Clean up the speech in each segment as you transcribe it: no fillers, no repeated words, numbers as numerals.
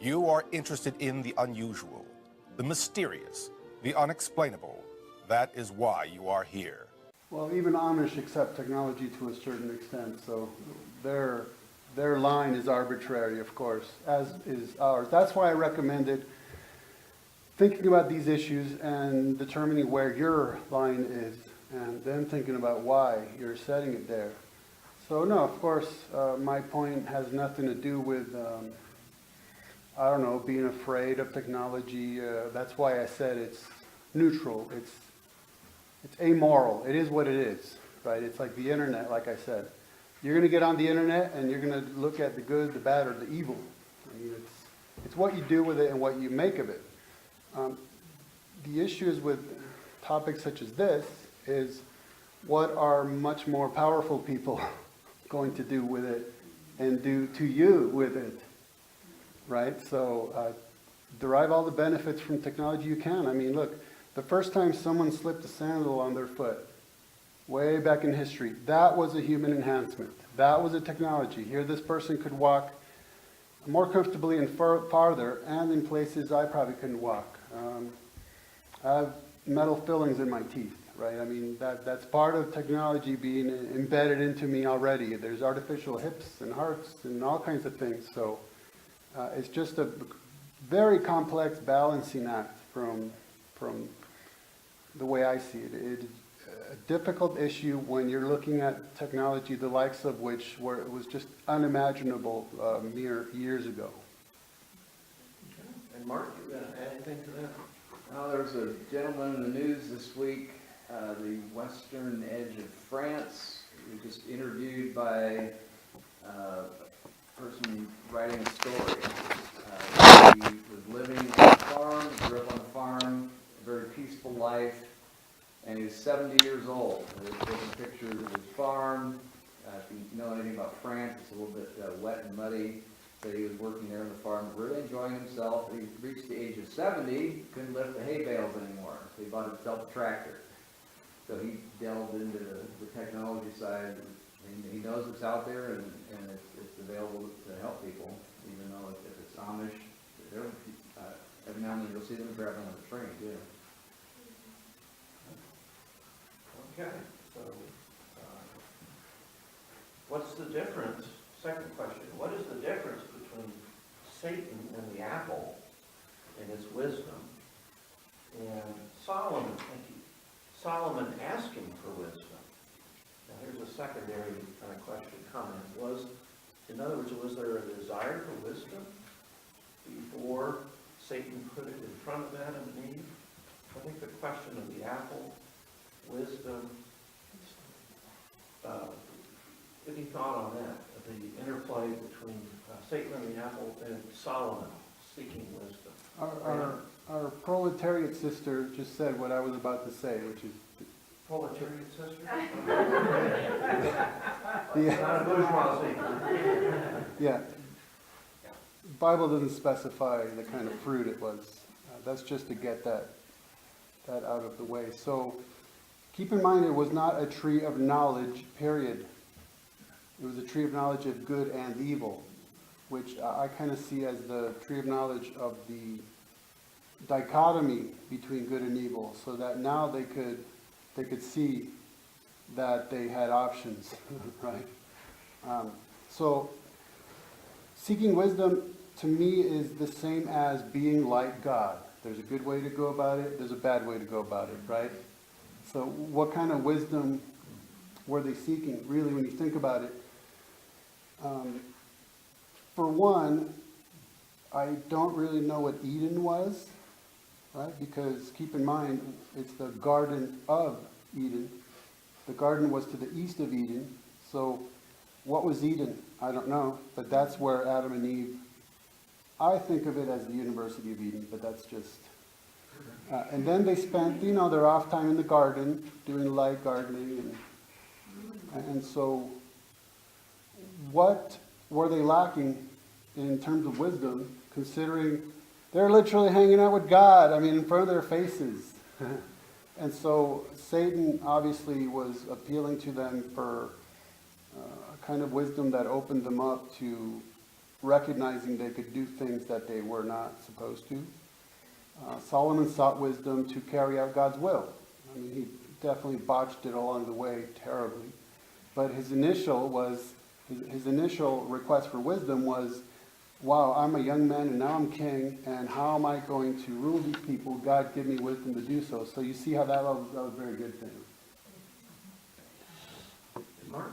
You are interested in the unusual, the mysterious, the unexplainable. That is why you are here. Well, even Amish accept technology to a certain extent, so their line is arbitrary, of course, as is ours. That's why I recommended thinking about these issues and determining where your line is, and then thinking about why you're setting it there. So no, of course, my point has nothing to do with, I don't know, being afraid of technology. That's why I said it's neutral. It's amoral. It is what it is, right? It's like the internet, like I said. You're going to get on the internet and you're going to look at the good, the bad, or the evil. I mean, it's what you do with it and what you make of it. The issues with topics such as this is what are much more powerful people going to do with it and do to you with it, right? So derive all the benefits from technology you can. I mean, look, the first time someone slipped a sandal on their foot, way back in history, that was a human enhancement. That was a technology. Here this person could walk more comfortably and farther, and in places I probably couldn't walk. I have metal fillings in my teeth, right? I mean, that's part of technology being embedded into me already. There's artificial hips and hearts and all kinds of things. So it's just a very complex balancing act from the way I see it. It's a difficult issue when you're looking at technology, the likes of which it was just unimaginable mere years ago. Okay. And Mark, you going to add anything to that? Well, there was a gentleman in the news this week, the western edge of France. He was just interviewed by a person writing a story. He was living on a farm, grew up on a farm, a very peaceful life, and he was 70 years old. There's taking pictures of his farm. If you know anything about France, it's a little bit wet and muddy. So he was working there on the farm, really enjoying himself. He reached the age of 70, couldn't lift the hay bales anymore. So he bought himself a tractor. So he delved into the technology side. He knows it's out there and it's available to help people, even though if it's Amish, every now and then you'll see them grabbing on the train too. Okay, so what's the difference? Second question, what is the difference between Satan and the apple and his wisdom and Solomon, Solomon asking for wisdom? Now here's a secondary kind of question, comment. In other words, was there a desire for wisdom before Satan put it in front of Adam and Eve? I think the question of the apple, wisdom, any thought on that? The interplay between Satan and the apple and Solomon seeking wisdom. Our proletariat sister just said what I was about to say, which is... Proletariat sister? Not a bourgeoisie. Yeah. The Bible doesn't specify the kind of fruit it was. That's just to get that out of the way. So keep in mind it was not a tree of knowledge, period. It was a tree of knowledge of good and evil, which I kind of see as the tree of knowledge of the dichotomy between good and evil, so that now they could see that they had options, right? So seeking wisdom to me is the same as being like God. There's a good way to go about it, there's a bad way to go about it, right? So what kind of wisdom were they seeking, really, when you think about it? For one, I don't really know what Eden was, right? Because keep in mind, it's the Garden of Eden. The garden was to the east of Eden. So what was Eden? I don't know, but that's where Adam and Eve, I think of it as the University of Eden, but that's just... and then they spent, their off time in the garden, doing light gardening, and so what were they lacking in terms of wisdom, considering they're literally hanging out with God, in front of their faces. And so Satan obviously was appealing to them for a kind of wisdom that opened them up to recognizing they could do things that they were not supposed to. Solomon sought wisdom to carry out God's will. I mean, he definitely botched it along the way terribly. But his initial request for wisdom was, wow, I'm a young man and now I'm king, and how am I going to rule these people? God, give me wisdom to do so. So you see how that was a very good thing. Mark?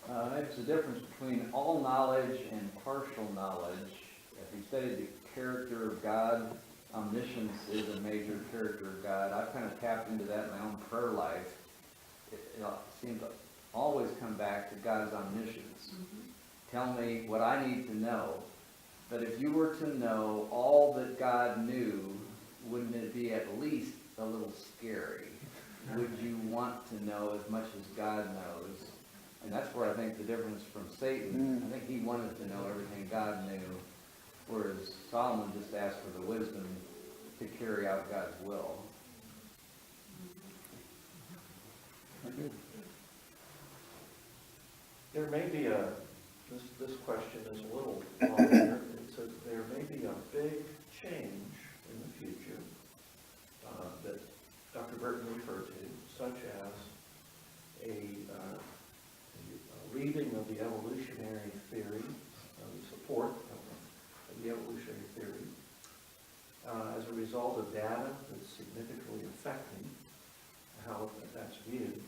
There's a difference between all knowledge and partial knowledge. If you study the character of God, omniscience is a major character of God. I've kind of tapped into that in my own prayer life. It seems to always come back to God's omniscience. Tell me what I need to know. But if you were to know all that God knew, wouldn't it be at least a little scary? Would you want to know as much as God knows? And that's where I think the difference from Satan, I think he wanted to know everything God knew, whereas Solomon just asked for the wisdom to carry out God's will. There may be this question is a little longer. It says there may be a big change in the future that Dr. Burton referred to, such as a leaving of the evolutionary theory, the support of the evolutionary theory, as a result of data that's significantly affecting how that's viewed.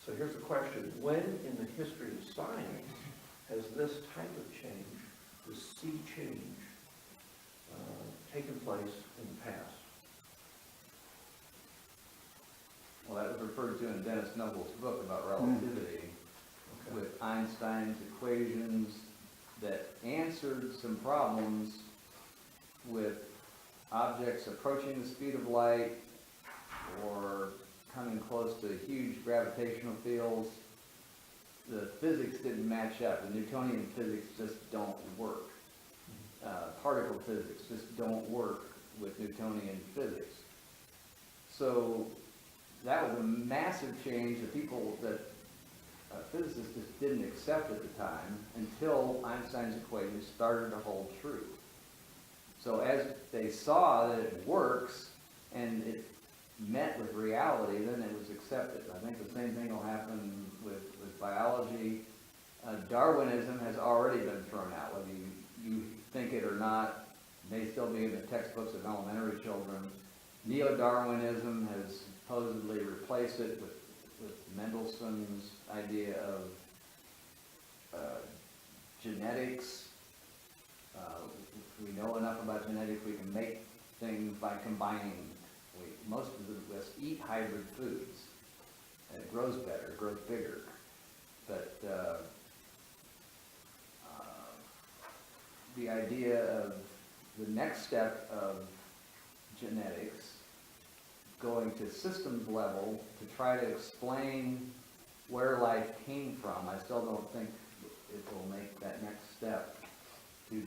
So here's the question: when in the history of science has this type of change, this sea change, taken place in the past? Well, that was referred to in Dennis Noble's book about relativity, with Einstein's equations that answered some problems with objects approaching the speed of light or coming close to huge gravitational fields. The physics didn't match up. The Newtonian physics just don't work. Particle physics just don't work with Newtonian physics. So that was a massive change that physicists just didn't accept at the time until Einstein's equations started to hold true. So as they saw that it works and it met with reality, then it was accepted. I think the same thing will happen with biology. Darwinism has already been thrown out, whether you think it or not. It may still be in the textbooks of elementary children. Neo-Darwinism has supposedly replaced it with Mendelssohn's idea of genetics. If we know enough about genetics, we can make things by combining. Most of us eat hybrid foods, and it grows better, it grows bigger. But the idea of the next step of genetics, going to systems level to try to explain where life came from, I still don't think it will make that next step to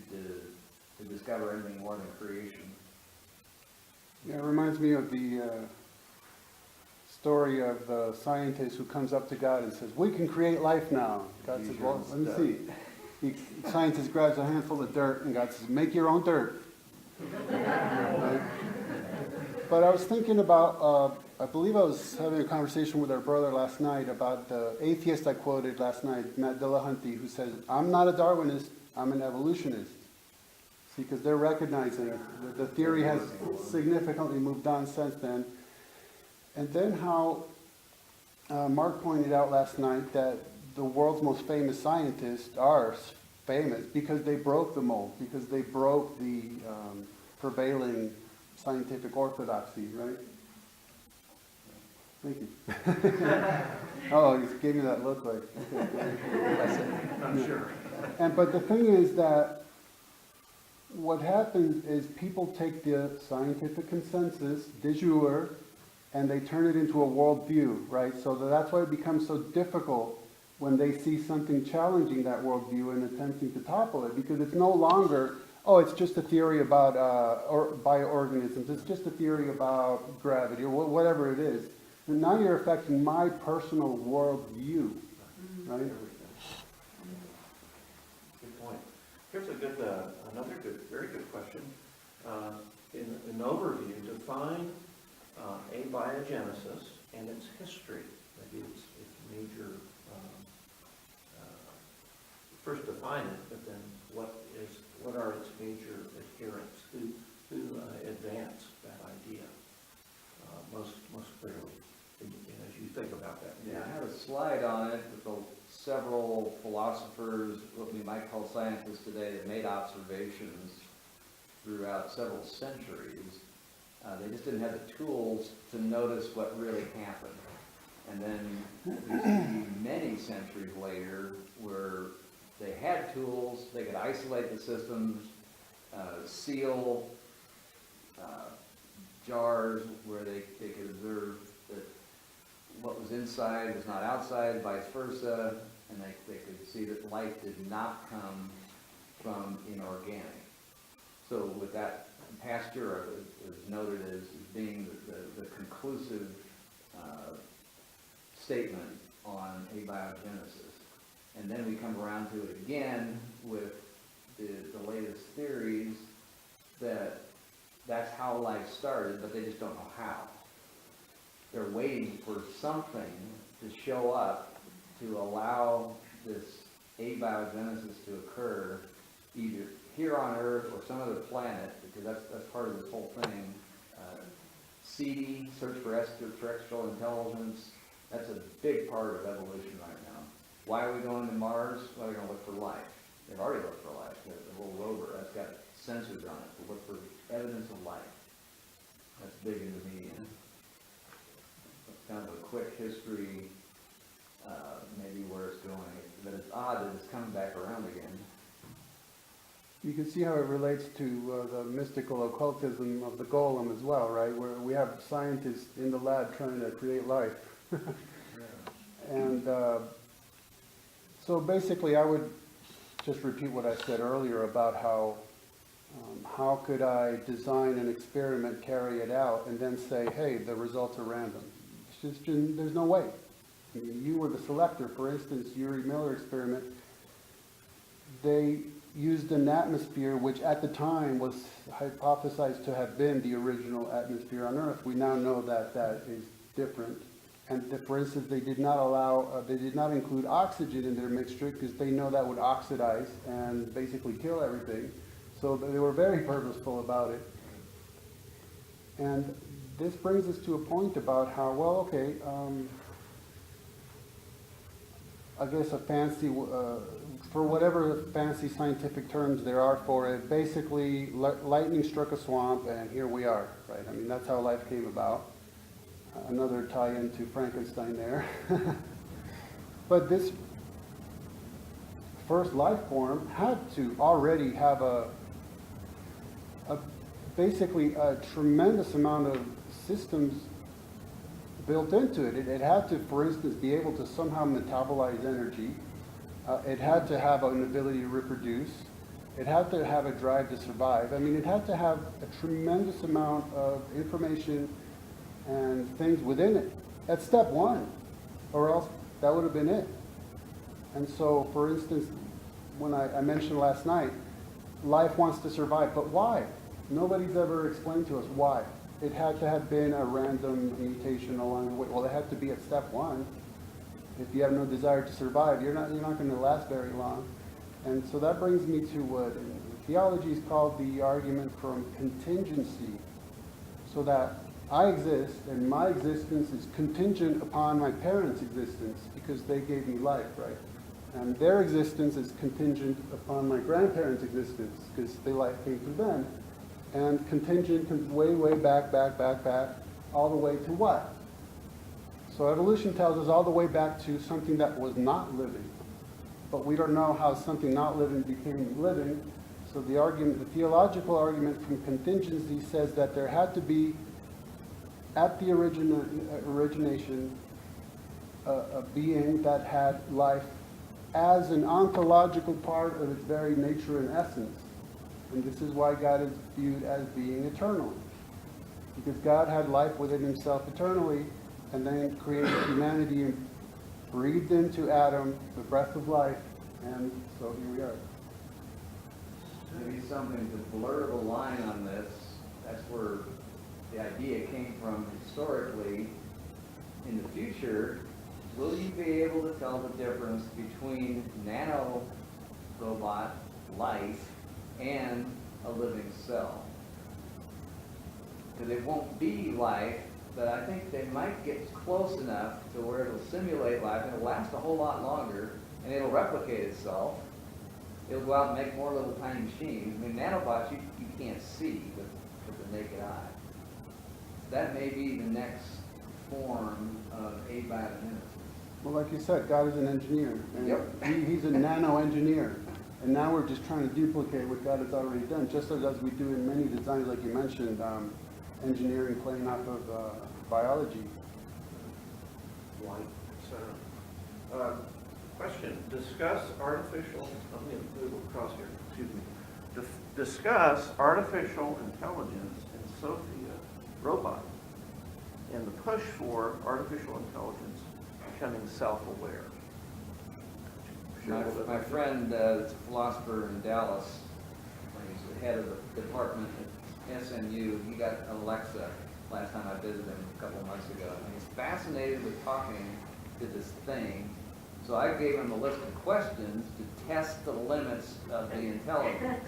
discover anything more than creation. Yeah, it reminds me of the story of the scientist who comes up to God and says, "We can create life now." God says, "Well, let me see." The scientist grabs a handful of dirt and God says, "Make your own dirt." Right? But I was thinking about, I believe I was having a conversation with our brother last night about the atheist I quoted last night, Matt Dillahunty, who says, "I'm not a Darwinist, I'm an evolutionist." See, because they're recognizing that the theory has significantly moved on since then. And then how Mark pointed out last night that the world's most famous scientists are famous because they broke the mold, because they broke the prevailing scientific orthodoxy, right? Thank you. Oh, you gave me that look like, okay. I'm sure. But the thing is that what happens is people take the scientific consensus, de jure, and they turn it into a worldview, right? So that's why it becomes so difficult when they see something challenging that worldview and attempting to topple it, because it's no longer, oh, it's just a theory about bioorganisms, it's just a theory about gravity, or whatever it is. And now you're affecting my personal worldview, right? Good point. Here's a good, another good, very good question. In overview, define abiogenesis and its history. Maybe its major, first define it, but then what are its major adherents? Who advance that idea most clearly, as you think about that? Yeah, I have a slide on it with several philosophers, what we might call scientists today, that made observations throughout several centuries. They just didn't have the tools to notice what really happened. And then we see many centuries later where they had tools, they could isolate the systems, seal jars where they could observe that what was inside was not outside, vice versa, and they could see that life did not come from inorganic. So with that, Pasteur was noted as being the conclusive statement on abiogenesis. And then we come around to it again with the latest theories that that's how life started, but they just don't know how. They're waiting for something to show up to allow this abiogenesis to occur either here on Earth or some other planet, because that's part of this whole thing. CD, search for extraterrestrial intelligence, that's a big part of evolution right now. Why are we going to Mars? Well, we're going to look for life. They've already looked for life. The little rover, that's got sensors on it to look for evidence of life. That's big in the media. It's kind of a quick history, maybe where it's going. But it's odd that it's coming back around again. You can see how it relates to the mystical occultism of the golem as well, right? Where we have scientists in the lab trying to create life. And so basically I would just repeat what I said earlier about how could I design an experiment, carry it out, and then say, hey, the results are random. It's just, there's no way. I mean, you were the selector. For instance, Urey Miller experiment, they used an atmosphere which at the time was hypothesized to have been the original atmosphere on Earth. We now know that that is different. And that, for instance, they did not include oxygen in their mixture because they know that would oxidize and basically kill everything. So they were very purposeful about it. And this brings us to a point about how, well, okay, I guess a fancy, for whatever fancy scientific terms there are for it, basically lightning struck a swamp and here we are, right? I mean, that's how life came about. Another tie-in to Frankenstein there. But this first life form had to already have basically a tremendous amount of systems built into it. It had to, for instance, be able to somehow metabolize energy. It had to have an ability to reproduce. It had to have a drive to survive. I mean, it had to have a tremendous amount of information and things within it. That's step one, or else that would have been it. And so, for instance, when I mentioned last night, life wants to survive, but why? Nobody's ever explained to us why. It had to have been a random mutation along the way. Well, it had to be at step one. If you have no desire to survive, you're not going to last very long. And so that brings me to what in theology is called the argument from contingency. So that I exist, and my existence is contingent upon my parents' existence because they gave me life, right? And their existence is contingent upon my grandparents' existence because the life came through them. And contingent comes way, way back, all the way to what? So evolution tells us all the way back to something that was not living. But we don't know how something not living became living. So the argument, the theological argument from contingency says that there had to be, at the origination, a being that had life as an ontological part of its very nature and essence. And this is why God is viewed as being eternal. Because God had life within himself eternally, and then created humanity and breathed into Adam the breath of life, and so here we are. maybe something to blur the line on this. That's where the idea came from historically. In the future, will you be able to tell the difference between nano robot life and a living cell? Because it won't be life, but I think they might get close enough to where it'll simulate life, and it'll last a whole lot longer, and it'll replicate itself. It'll go out and make more little tiny machines. I mean, nanobots you can't see with the naked eye. That may be the next form of abiogenesis. Well, like you said, God is an engineer. And Yep. He's a nano engineer. And now we're just trying to duplicate what God has already done, just as we do in many designs, like you mentioned, engineering playing off of biology. Light, etc. Question, discuss artificial, let me move across here, excuse me. Discuss artificial intelligence in Sophia robot and the push for artificial intelligence becoming self-aware. My friend, that's a philosopher in Dallas, he's the head of the department at SMU, he got Alexa last time I visited him a couple of months ago. And he's fascinated with talking to this thing. So I gave him a list of questions to test the limits of the intelligence.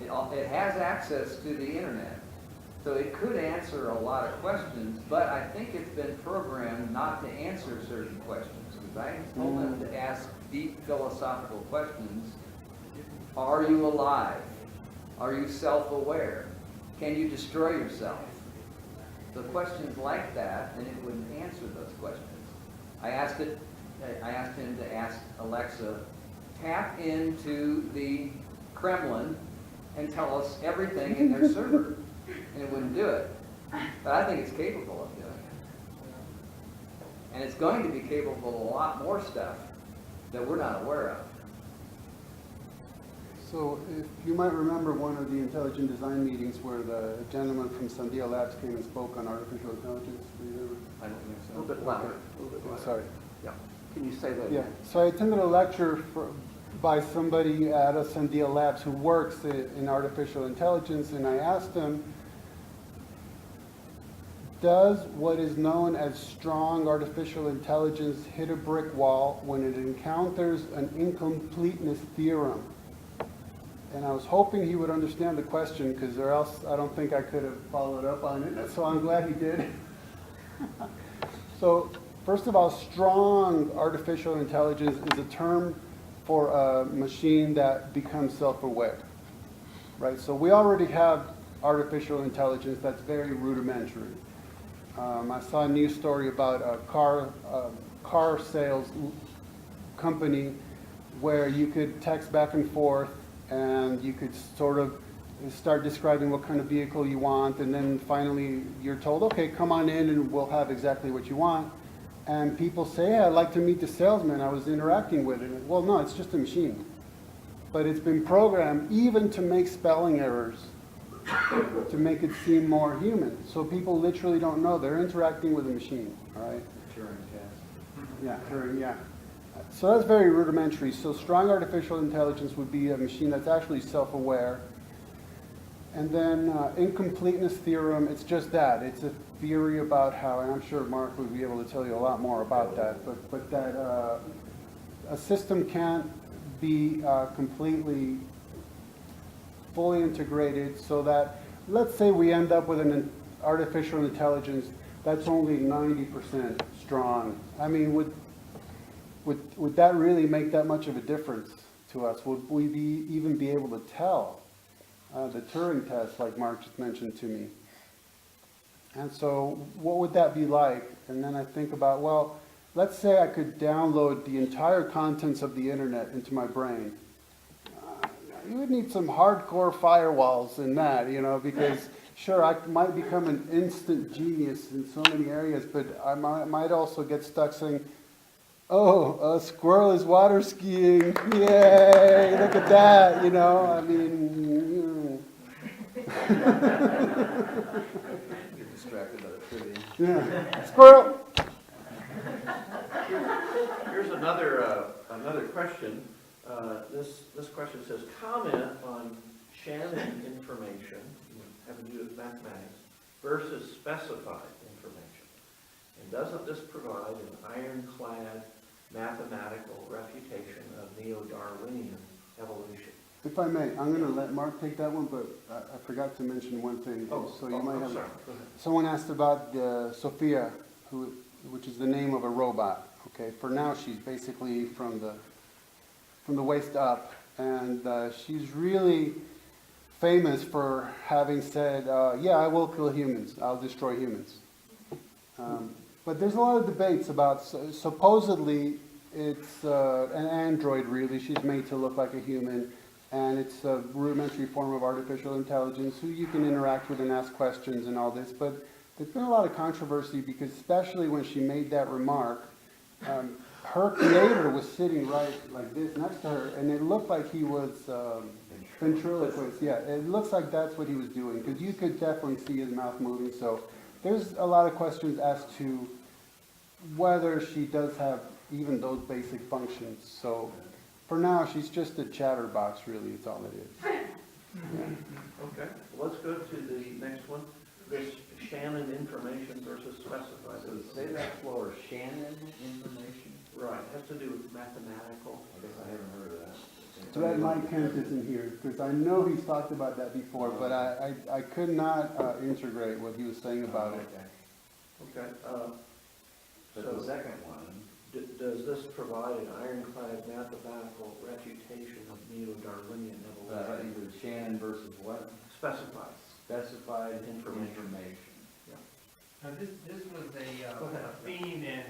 It has access to the internet. So it could answer a lot of questions, but I think it's been programmed not to answer certain questions. Because I told them to ask deep philosophical questions. Are you alive? Are you self-aware? Can you destroy yourself? So questions like that, and it wouldn't answer those questions. I asked him to ask Alexa, tap into the Kremlin and tell us everything in their server. And it wouldn't do it. But I think it's capable of doing it. And it's going to be capable of a lot more stuff that we're not aware of. So if you might remember one of the intelligent design meetings where the gentleman from Sandia Labs came and spoke on artificial intelligence. Do you remember? I don't think A so. little bit louder. A little bit louder. Sorry. Yeah. Can you say that? Yeah, so I attended a lecture by somebody at a Sandia Labs who works in artificial intelligence, and I asked him, does what is known as strong artificial intelligence hit a brick wall when it encounters an incompleteness theorem? And I was hoping he would understand the question, because or else I don't think I could have followed up on it, so I'm glad he did. So, first of all, strong artificial intelligence is a term for a machine that becomes self-aware, right? So we already have artificial intelligence that's very rudimentary. I saw a news story about a car sales company where you could text back and forth and you could sort of start describing what kind of vehicle you want, and then finally you're told, okay, come on in and we'll have exactly what you want. And people say, hey, I'd like to meet the salesman I was interacting with. And, well, no, it's just a machine. But it's been programmed even to make spelling errors, to make it seem more human. So people literally don't know. They're interacting with a machine, all right? Turing test. Yeah, Turing, yeah. So that's very rudimentary. So strong artificial intelligence would be a machine that's actually self-aware. And then incompleteness theorem, it's just that. It's a theory about how, and I'm sure Mark would be able to tell you a lot more about that, but that a system can't be completely fully integrated, so that, let's say we end up with an artificial intelligence that's only 90% strong. I mean, would that really make that much of a difference to us? Would we even be able to tell? The Turing test, like Mark just mentioned to me. And so what would that be like? And then I think about, well, let's say I could download the entire contents of the internet into my brain. You would need some hardcore firewalls in that, you know, because sure, I might become an instant genius in so many areas, but I might also get stuck saying, oh, a squirrel is water skiing, yay, look at that, you know, I mean, Get distracted by the trivia. yeah, squirrel. Here's another question. This question says, comment on Shannon information, having to do with mathematics, versus specified information. And doesn't this provide an ironclad mathematical refutation of neo-Darwinian evolution? If I may, I'm going to let Mark take that one, but I forgot to mention one thing. So you might I'm have. sorry. Go ahead. Someone asked about Sophia, which is the name of a robot. Okay, for now she's basically from the waist up, and she's really famous for having said, "Yeah, I will kill humans. I'll destroy humans." But there's a lot of debates about. Supposedly, it's an android. Really, she's made to look like a human. And it's a rudimentary form of artificial intelligence who you can interact with and ask questions and all this. But there's been a lot of controversy because especially when she made that remark, her creator was sitting right like this next to her, and it looked like he was ventriloquist. Yeah, it looks like that's what he was doing because you could definitely see his mouth moving. So there's a lot of questions as to whether she does have even those basic functions. So for now, she's just a chatterbox, really, it's all it is. Yeah. Okay, let's go to the next one. This Shannon information versus specified. So say that floor, Shannon information? Right, has to do with mathematical. I guess I haven't heard of that. Glad Mike Kent isn't here, because I know he's talked about that before, but I could not integrate what he was saying about it. Okay, But so the second one, does this provide an ironclad mathematical refutation of neo-Darwinian evolution? either Shannon versus what? Specified. Specified Information. information. Now, this was Go a ahead. theme in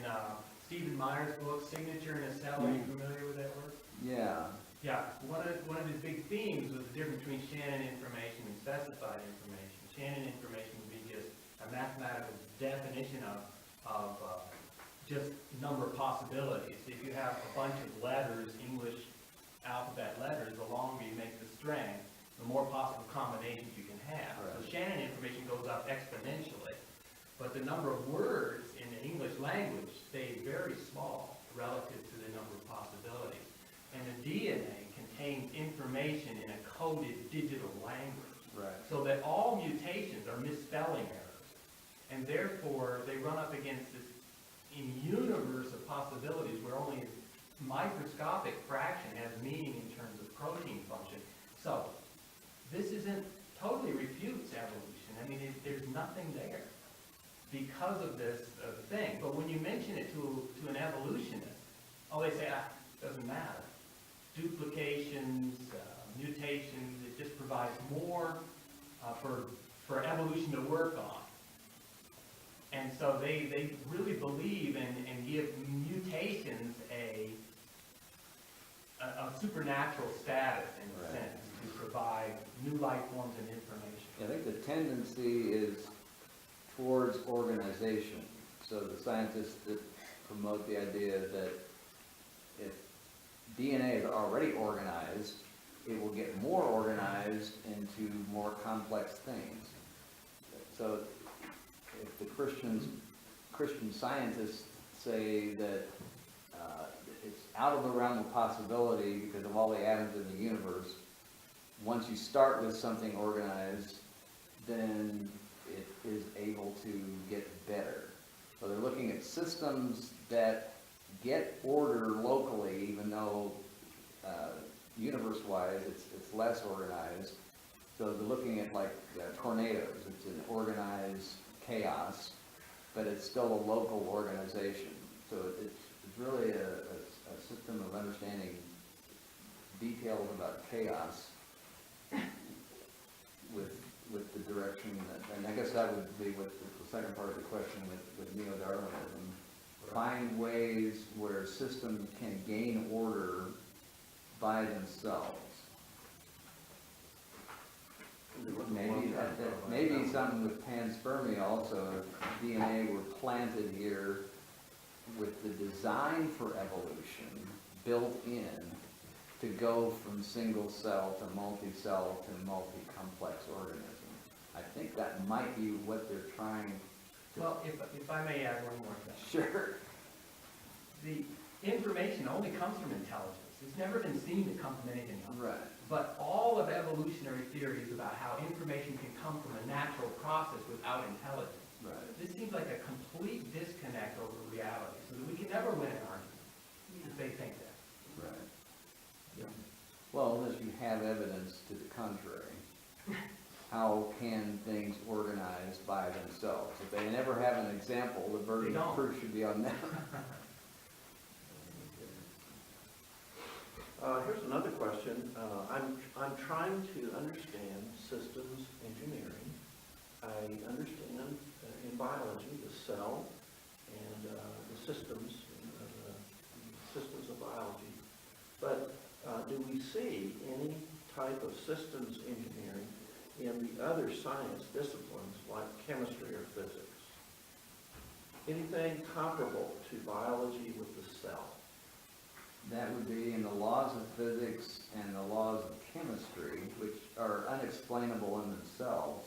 Stephen Meyer's book, Signature in a Cell. Are you familiar with that work? Yeah. Yeah, one of his big themes was the difference between Shannon information and specified information. Shannon information would be just a mathematical definition of just number of possibilities. If you have a bunch of letters, English alphabet letters, the longer you make the string, the more possible combinations you can have. Right. So Shannon information goes up exponentially, but the number of words in the English language stay very small relative to the number of possibilities. And the DNA contains information in a coded digital language, Right. so that all mutations are misspelling errors. And therefore, they run up against this universe of possibilities where only a microscopic fraction has meaning in terms of protein function. So, this isn't totally refutes evolution. I mean, there's nothing there because of this thing. But when you mention it to an evolutionist, oh, they say, doesn't matter. Duplications, mutations, it just provides more for evolution to work on. And so they really believe and give mutations a supernatural status in a Right. sense to provide new life forms and information. I think the tendency is towards organization. So the scientists that promote the idea that if DNA is already organized, it will get more organized into more complex things. So if the Christian scientists say that it's out of the realm of possibility because of all the atoms in the universe, once you start with something organized, then it is able to get better. So they're looking at systems that get order locally, even though universe-wise it's less organized. So they're looking at like tornadoes. It's an organized chaos, but it's still a local organization. So it's really a system of understanding details about chaos with the direction that, and I guess that would be what the second part of the question with neo-Darwinism. Find ways where systems can gain order by themselves. Maybe something with panspermia also, if DNA were planted here with the design for evolution built in to go from single cell to multi-cell to multi-complex organism. I think that might be what they're trying to... Well, if I may add one more thing. Sure. information only comes from intelligence. It's never been seen to come from anything else. Right. But all of evolutionary theories about how information can come from a natural process without intelligence. Right. This seems like a complete disconnect over reality, so that we can never win an argument if they think that. Right. Well, unless you have evidence to the contrary, how can things organize by themselves? If they never have an example, the burden of proof should be on them. Here's another question. I'm trying to understand systems engineering. I understand in biology the cell and the systems of biology. But do we see any type of systems engineering in the other science disciplines like chemistry or physics? Anything comparable to biology with the cell? That would be in the laws of physics and the laws of chemistry, which are unexplainable in themselves.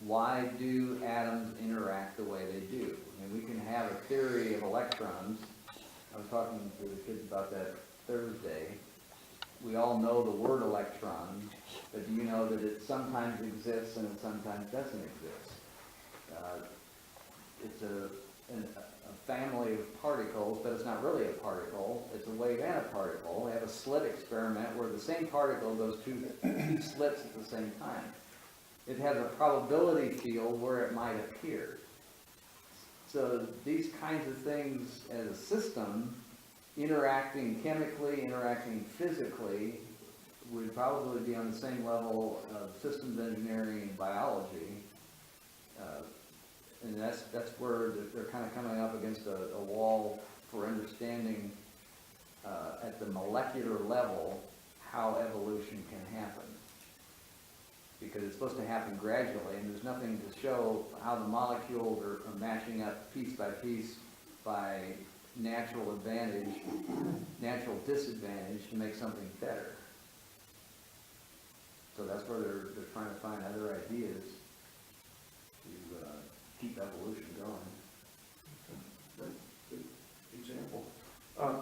Why do atoms interact the way they do? And we can have a theory of electrons. I was talking to the kids about that Thursday. We all know the word electron, but do you know that it sometimes exists and it sometimes doesn't exist? It's a family of particles, but it's not really a particle. It's a wave and a particle. We have a slit experiment where the same particle goes two slits at the same time. It has a probability field where it might appear. So these kinds of things as a system, interacting chemically, interacting physically, would probably be on the same level of systems engineering and biology. And that's where they're kind of coming up against a wall for understanding at the molecular level how evolution can happen. Because it's supposed to happen gradually, and there's nothing to show how the molecules are matching up piece by piece by natural advantage, natural disadvantage to make something better. So that's where they're trying to find other ideas to keep evolution going. Good example.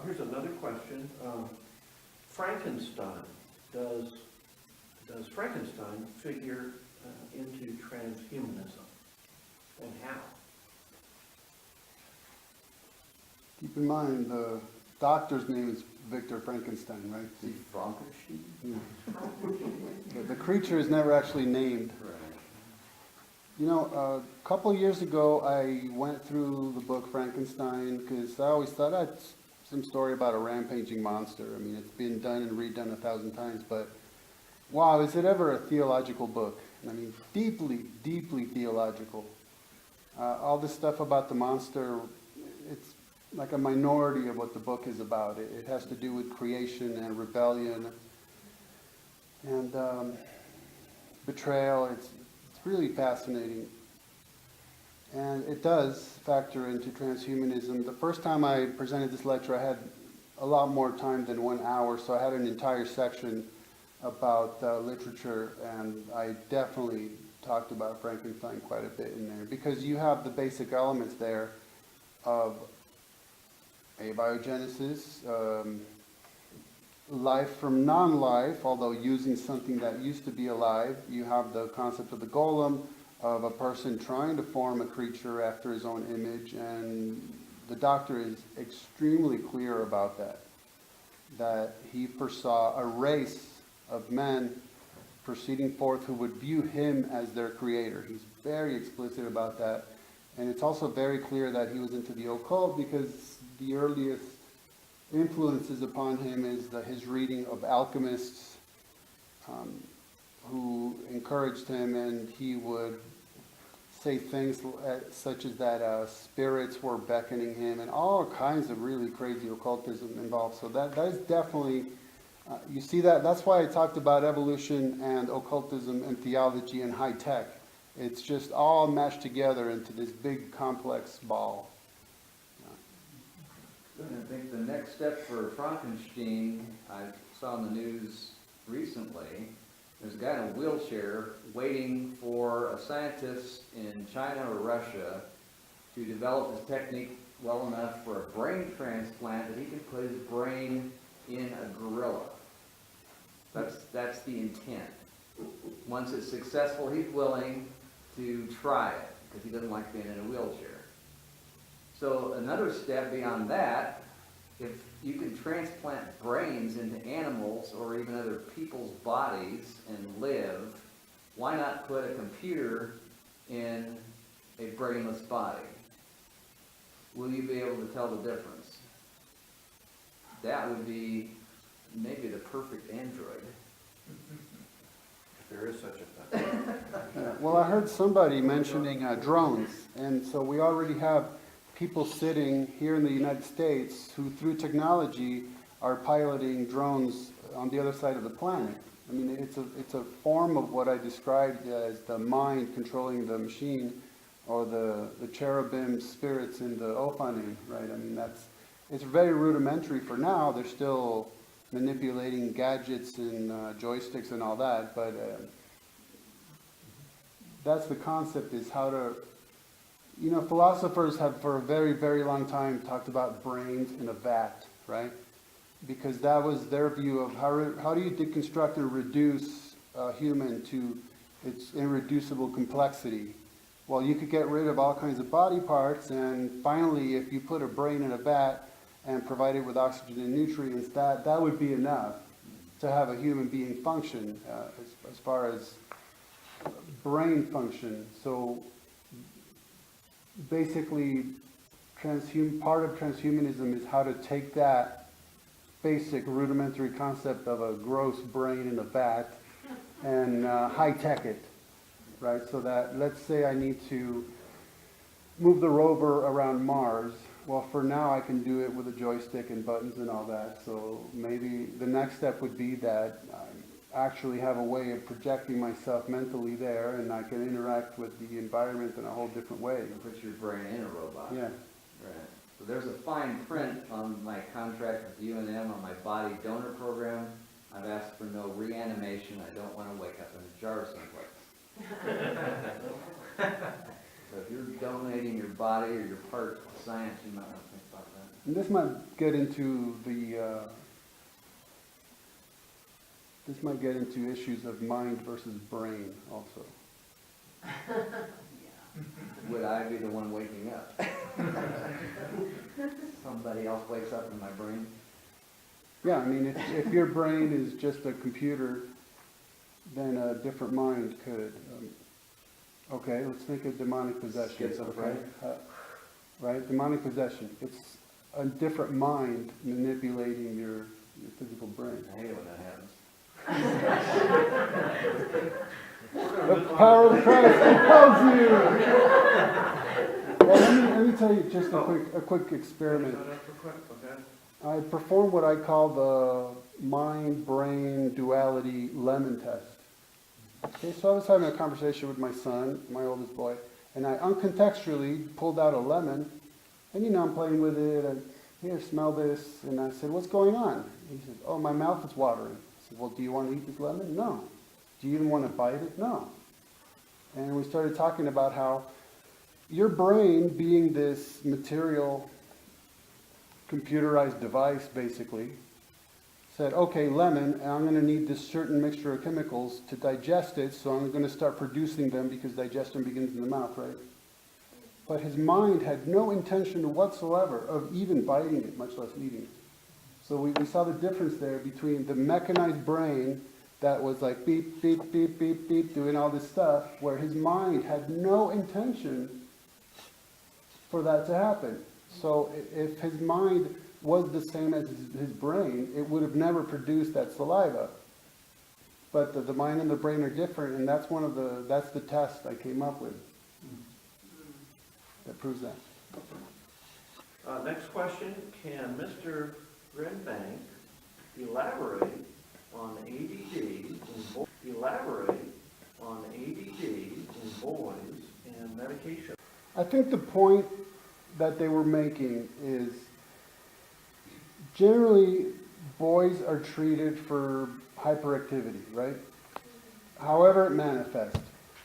Here's another question. Frankenstein, does Frankenstein figure into transhumanism, and how? Keep in mind, the doctor's name is Victor Frankenstein, right? See Frankenstein? Yeah. The creature is never actually named. Right. You know, a couple of years ago, I went through the book Frankenstein because I always thought that's some story about a rampaging monster. I mean, it's been done and redone 1,000 times, but wow, is it ever a theological book? I mean, deeply, deeply theological. All this stuff about the monster, it's like a minority of what the book is about. It has to do with creation and rebellion and betrayal. It's really fascinating. And it does factor into transhumanism. The first time I presented this lecture, I had a lot more time than 1 hour, so I had an entire section about literature, and I definitely talked about Frankenstein quite a bit in there, because you have the basic elements there of abiogenesis, life from non-life, although using something that used to be alive. You have the concept of the golem, of a person trying to form a creature after his own image, and the doctor is extremely clear about that he foresaw a race of men proceeding forth who would view him as their creator. He's very explicit about that. And it's also very clear that he was into the occult, because the earliest influences upon him is his reading of alchemists who encouraged him, and he would say things such as that spirits were beckoning him, and all kinds of really crazy occultism involved. So that is definitely, you see that's why I talked about evolution and occultism and theology and high tech. It's just all mashed together into this big complex ball. I think the next step for Frankenstein, I saw in the news recently, there's a guy in a wheelchair waiting for a scientist in China or Russia to develop his technique well enough for a brain transplant that he can put his brain in a gorilla. That's the intent. Once it's successful, he's willing to try it because he doesn't like being in a wheelchair. So another step beyond that, if you can transplant brains into animals or even other people's bodies and live, why not put a computer in a brainless body? Will you be able to tell the difference? That would be maybe the perfect android. If there is such a thing. Yeah, well, I heard somebody mentioning drones, and so we already have people sitting here in the United States who, through technology, are piloting drones on the other side of the planet. I mean, it's a form of what I described as the mind controlling the machine, or the cherubim spirits in the Ophanim, right? I mean, it's very rudimentary for now. They're still manipulating gadgets and joysticks and all that, but that's the concept, is how to, you know, philosophers have for a very, very long time talked about brains in a vat, right? Because that was their view of how do you deconstruct and reduce a human to its irreducible complexity. Well, you could get rid of all kinds of body parts, and finally, if you put a brain in a vat and provide it with oxygen and nutrients, that would be enough to have a human being function as far as brain function. So basically, part of transhumanism is how to take that basic rudimentary concept of a gross brain in a vat and high-tech it, right? So that, let's say I need to move the rover around Mars. Well, for now I can do it with a joystick and buttons and all that. So maybe the next step would be that I actually have a way of projecting myself mentally there, and I can interact with the environment in a whole different way. Put your brain in a robot. Yeah. Right. So there's a fine print on my contract with UNM on my body donor program. I've asked for no reanimation. I don't want to wake up in a jar someplace. So if you're donating your body or your parts to science, you might want to think about that. And this might get into issues of mind versus brain also. Would I be the one waking up? Somebody else wakes up in my brain? Yeah, I mean, if your brain is just a computer, then a different mind could. Okay, let's think of demonic possession. Schizophrenic. Okay? Right? Demonic possession. It's a different mind manipulating your physical brain. I hate it when that happens. The power of Christ compels you! Well, let me tell you just a quick experiment. I performed what I call the mind-brain duality lemon test. Okay, so I was having a conversation with my son, my oldest boy, and I uncontextually pulled out a lemon, and you know, I'm playing with it, and here, smell this, and I said, what's going on? He said, oh, my mouth is watering. I said, well, do you want to eat this lemon? No. Do you even want to bite it? No. And we started talking about how your brain, being this material, computerized device, basically, said, okay, lemon, and I'm going to need this certain mixture of chemicals to digest it, so I'm going to start producing them because digestion begins in the mouth, right? But his mind had no intention whatsoever of even biting it, much less eating it. So we saw the difference there between the mechanized brain that was like beep, beep, beep, beep, beep, doing all this stuff, where his mind had no intention for that to happen. So if his mind was the same as his brain, it would have never produced that saliva. But the mind and the brain are different, and that's that's the test I came up with that proves that. Next question, can Mr. Renbank elaborate on ADD in boys and medication? I think the point that they were making is generally boys are treated for hyperactivity, right? However it manifests.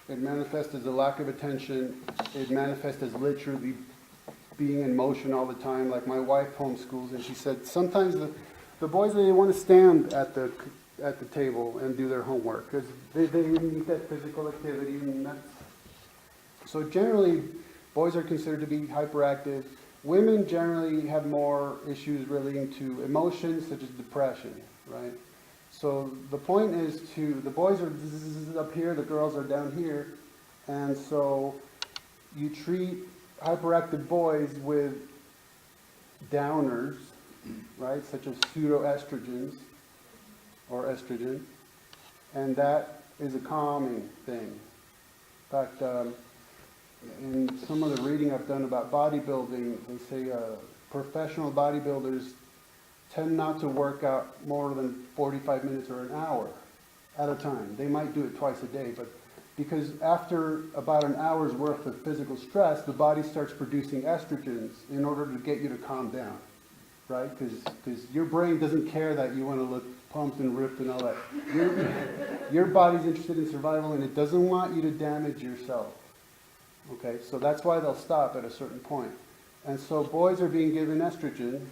It manifests as a lack of attention. It manifests as literally being in motion all the time. Like my wife homeschools, and she said sometimes the boys, they want to stand at the table and do their homework because they need that physical activity, and that's so generally boys are considered to be hyperactive. Women generally have more issues relating to emotions such as depression, right? So the point is the boys are up here, the girls are down here, and so you treat hyperactive boys with downers, right, such as pseudoestrogens or estrogen, and that is a calming thing. In fact, in some of the reading I've done about bodybuilding, they say professional bodybuilders tend not to work out more than 45 minutes or an hour at a time. They might do it twice a day, but because after about an hour's worth of physical stress, the body starts producing estrogens in order to get you to calm down, right? Because your brain doesn't care that you want to look pumped and ripped and all that. Your body's interested in survival, and it doesn't want you to damage yourself. Okay, so that's why they'll stop at a certain point. And so boys are being given estrogen,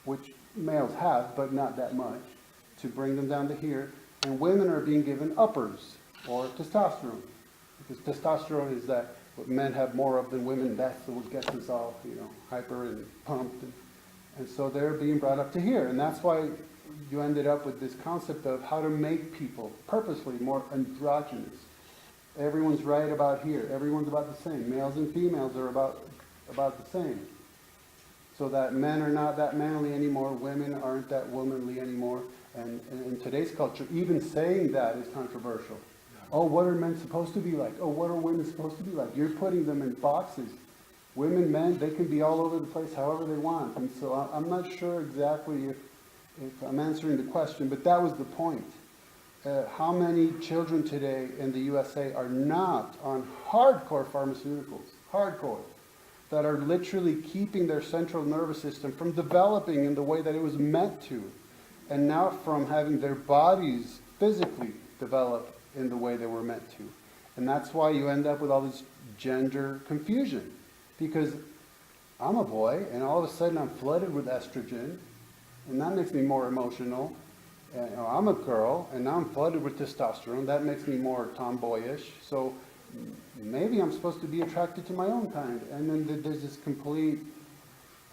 which males have, but not that much, to bring them down to here. And women are being given uppers, or testosterone. Because testosterone is that what men have more of than women, that's what gets us all, hyper and pumped. And so they're being brought up to here. And that's why you ended up with this concept of how to make people purposely more androgynous. Everyone's right about here. Everyone's about the same. Males and females are about the same. So that men are not that manly anymore. Women aren't that womanly anymore. And in today's culture, even saying that is controversial. Oh, what are men supposed to be like? Oh, what are women supposed to be like? You're putting them in boxes. Women, men, they can be all over the place however they want. And so I'm not sure exactly if I'm answering the question, but that was the point. How many children today in the USA are not on hardcore pharmaceuticals, that are literally keeping their central nervous system from developing in the way that it was meant to, and now from having their bodies physically develop in the way they were meant to. And that's why you end up with all this gender confusion, because I'm a boy and all of a sudden I'm flooded with estrogen, and that makes me more emotional. And, I'm a girl, and now I'm flooded with testosterone. That makes me more tomboyish. So maybe I'm supposed to be attracted to my own kind. And then there's this complete...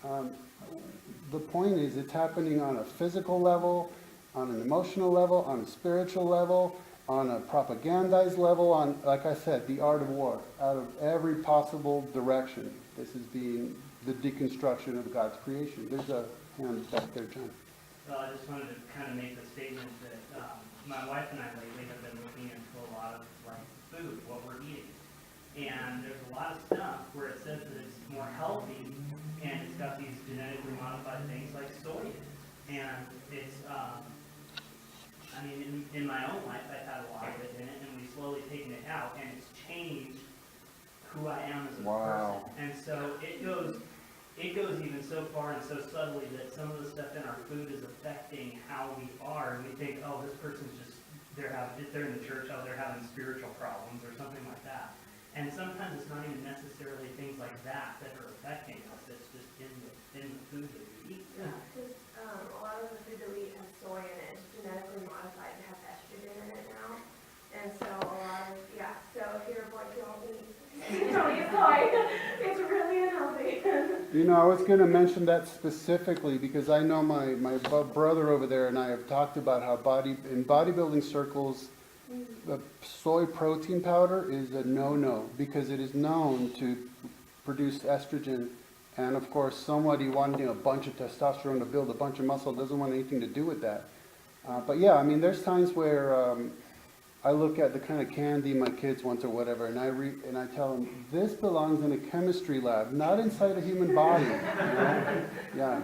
the point is, it's happening on a physical level, on an emotional level, on a spiritual level, on a propagandized level, on, like I said, the art of war. Out of every possible direction, this is being the deconstruction of God's creation. There's a hand back there, John. Well, I just wanted to kind of make the statement that my wife and I lately have been looking into a lot of food, what we're eating. And there's a lot of stuff where it says that it's more healthy, and it's got these genetically modified things like soy in it. And it's, in my own life, I've had a lot of it in it, and we've slowly taken it out, and it's changed who I am as a person. And so it goes even so far and so subtly that some of the stuff in our food is affecting how we are. And we think, oh, this person's just, they're in the church, oh, they're having spiritual problems or something like that. And sometimes it's not even necessarily things like that that are affecting us. It's just in the food that we eat. Yeah, because a lot of the food that we eat has soy in it. It's genetically modified to have estrogen in it now. And so so if you're a boy, don't eat soy. It's really unhealthy. I was going to mention that specifically because I know my brother over there and I have talked about how in bodybuilding circles, the soy protein powder is a no-no because it is known to produce estrogen. And of course, somebody wanting a bunch of testosterone to build a bunch of muscle doesn't want anything to do with that. But yeah, there's times where I look at the kind of candy my kids want or whatever, and I tell them, this belongs in a chemistry lab, not inside a human body. Yeah.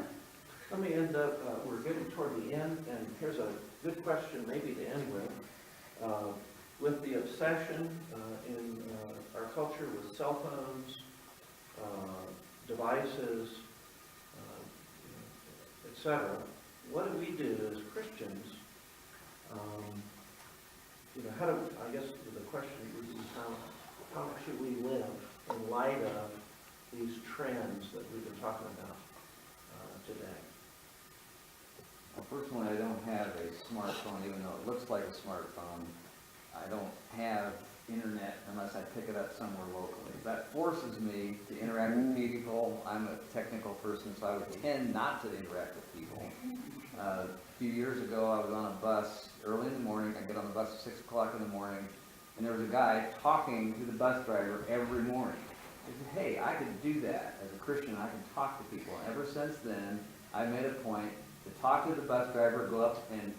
Let me end up, we're getting toward the end, and here's a good question maybe to end with. With the obsession in our culture with cell phones, devices, etc., what do we do as Christians? I guess the question would be how should we live in light of these trends that we've been talking about today? Well, personally, I don't have a smartphone, even though it looks like a smartphone. I don't have internet unless I pick it up somewhere locally. That forces me to interact with people. I'm a technical person, so I would tend not to interact with people. A few years ago, I was on a bus early in the morning. I get on the bus at 6 o'clock in the morning, and there was a guy talking to the bus driver every morning. I said, hey, I could do that. As a Christian, I can talk to people. And ever since then, I made a point to talk to the bus driver, go up, and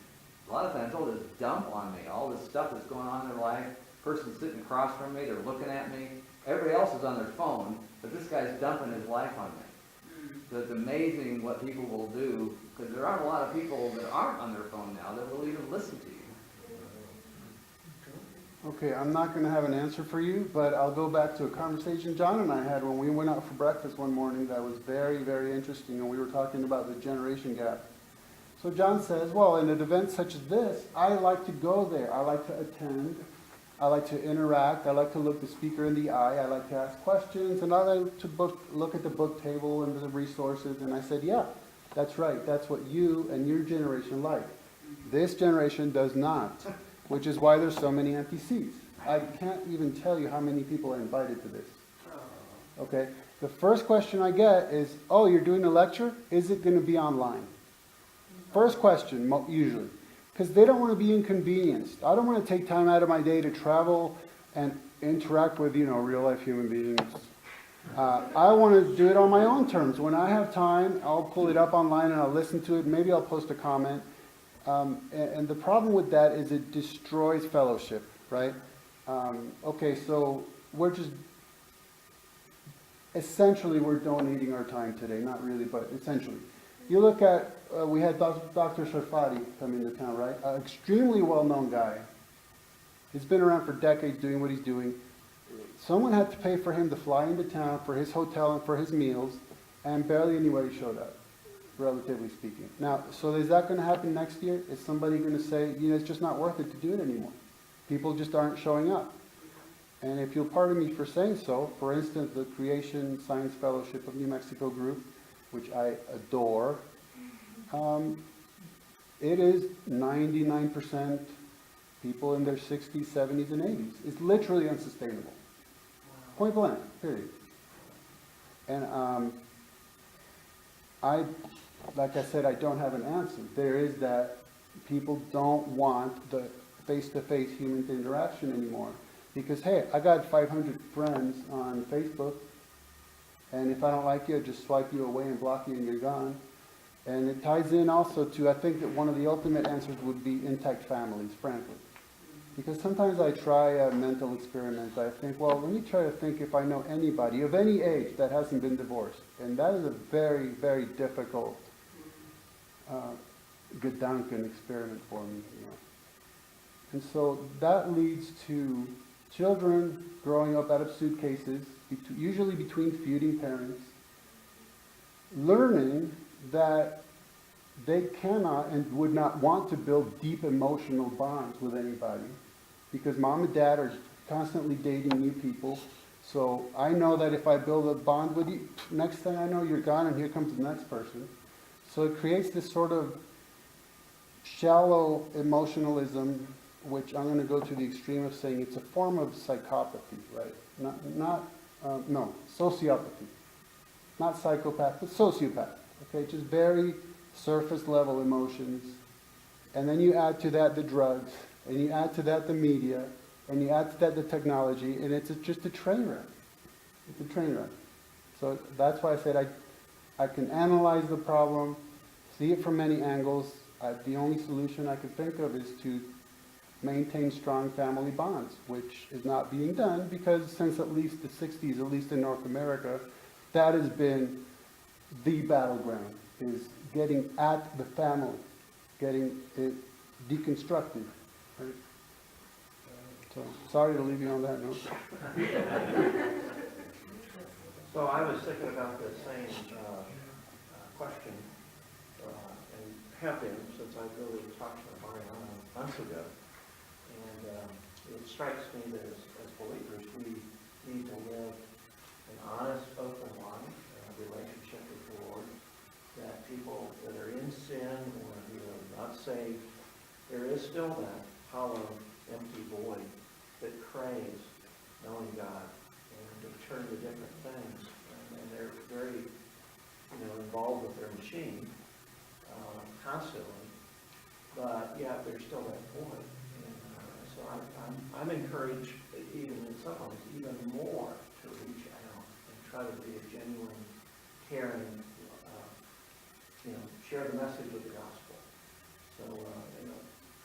a lot of times they'll just dump on me. All this stuff that's going on in their life. Person's sitting across from me, they're looking at me. Everybody else is on their phone, but this guy's dumping his life on me. So it's amazing what people will do, because there aren't a lot of people that aren't on their phone now that will even listen to you. Okay, I'm not going to have an answer for you, but I'll go back to a conversation John and I had when we went out for breakfast one morning that was very, very interesting, and we were talking about the generation gap. So John says, well, in an event such as this, I like to go there. I like to attend. I like to interact. I like to look the speaker in the eye. I like to ask questions, and I like to look at the book table and the resources. And I said, yeah, that's right. That's what you and your generation like. This generation does not, which is why there's so many empty seats. I can't even tell you how many people are invited to this. Okay? The first question I get is, oh, you're doing a lecture? Is it going to be online? First question, usually. Because they don't want to be inconvenienced. I don't want to take time out of my day to travel and interact with, real-life human beings. I want to do it on my own terms. When I have time, I'll pull it up online and I'll listen to it. Maybe I'll post a comment. And the problem with that is it destroys fellowship, right? Okay, so essentially we're donating our time today. Not really, but essentially. You look at, we had Dr. Sarfati come into town, right? An extremely well-known guy. He's been around for decades doing what he's doing. Someone had to pay for him to fly into town for his hotel and for his meals, and barely anybody showed up, relatively speaking. Now, so is that going to happen next year? Is somebody going to say, it's just not worth it to do it anymore? People just aren't showing up. And if you'll pardon me for saying so, for instance, the Creation Science Fellowship of New Mexico group, which I adore, it is 99% people in their 60s, 70s, and 80s. It's literally unsustainable. Point blank, period. And like I said, I don't have an answer. There is that people don't want the face-to-face human interaction anymore. Because, hey, I got 500 friends on Facebook, and if I don't like you, I just swipe you away and block you and you're gone. And it ties in also to, I think that one of the ultimate answers would be intact families, frankly. Because sometimes I try a mental experiment. I think, well, let me try to think if I know anybody of any age that hasn't been divorced. And that is a very, very difficult Gedanken experiment for me. And so that leads to children growing up out of suitcases, usually between feuding parents, learning that they cannot and would not want to build deep emotional bonds with anybody because mom and dad are constantly dating new people. So I know that if I build a bond with you, next thing I know you're gone and here comes the next person. So it creates this sort of shallow emotionalism, which I'm going to go to the extreme of saying it's a form of psychopathy, right? No, sociopathy. Not psychopath, but sociopath. Okay, just very surface level emotions. And then you add to that the drugs, and you add to that the media, and you add to that the technology, and it's just a train wreck. It's a train wreck. So that's why I said I can analyze the problem, see it from many angles. The only solution I could think of is to maintain strong family bonds, which is not being done because since at least the 60s, at least in North America, that has been the battleground, is getting at the family, getting it deconstructed. Right? So, sorry to leave you on that note. So I was thinking about the same question, and have been since I really talked to Mariana months ago. And it strikes me that as believers, we need to live an honest, open life, a relationship with the Lord, that people that are in sin or who are not saved, there is still that hollow, empty void that craves knowing God and to turn to different things. And they're very, involved with their machine constantly. But yet there's still that void. And so I'm encouraged, even in some ways, even more to reach out and try to be a genuine, caring, share the message of the gospel. So,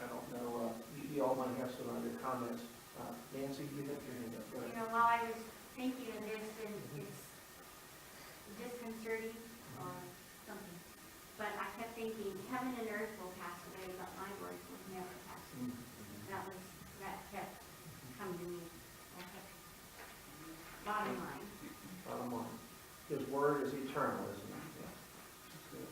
I don't know, you all might have some other comments. Nancy, you have your hand up. Go ahead. While I was thinking of this, and it's disconcerting or something, but I kept thinking, heaven and earth will pass away, but my words will never pass away. That kept coming to me. Okay. Bottom line. Bottom line. His word is eternal, isn't it? Yeah. That's good.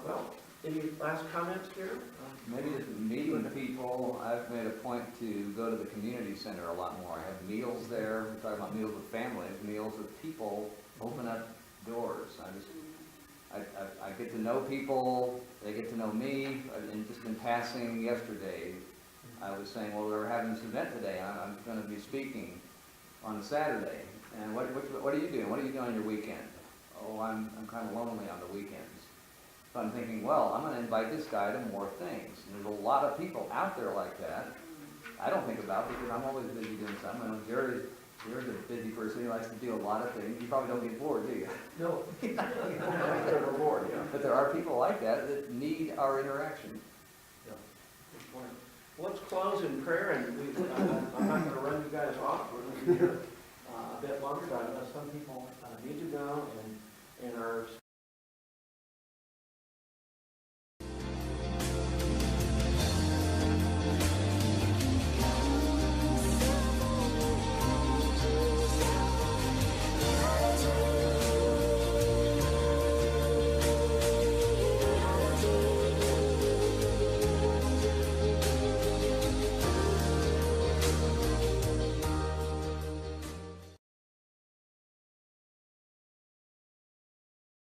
Well, any last comments here? Maybe just meeting people. I've made a point to go to the community center a lot more. I have meals there. We talk about meals with families, meals with people. Open up doors. I get to know people. They get to know me. And just in passing yesterday, I was saying, well, we're having this event today. I'm going to be speaking on Saturday. And what are you doing? What are you doing on your weekend? Oh, I'm kind of lonely on the weekends. So I'm thinking, well, I'm going to invite this guy to more things. And there's a lot of people out there like that. I don't think about because I'm always busy doing something. I know Jerry's a busy person. He likes to do a lot of things. You probably don't get bored, do you? No. They're bored, yeah. But there are people like that that need our interaction. Yeah. Good point. Well, let's close in prayer, and I'm not going to run you guys off. We're going to be here a bit longer, but some people need to go and are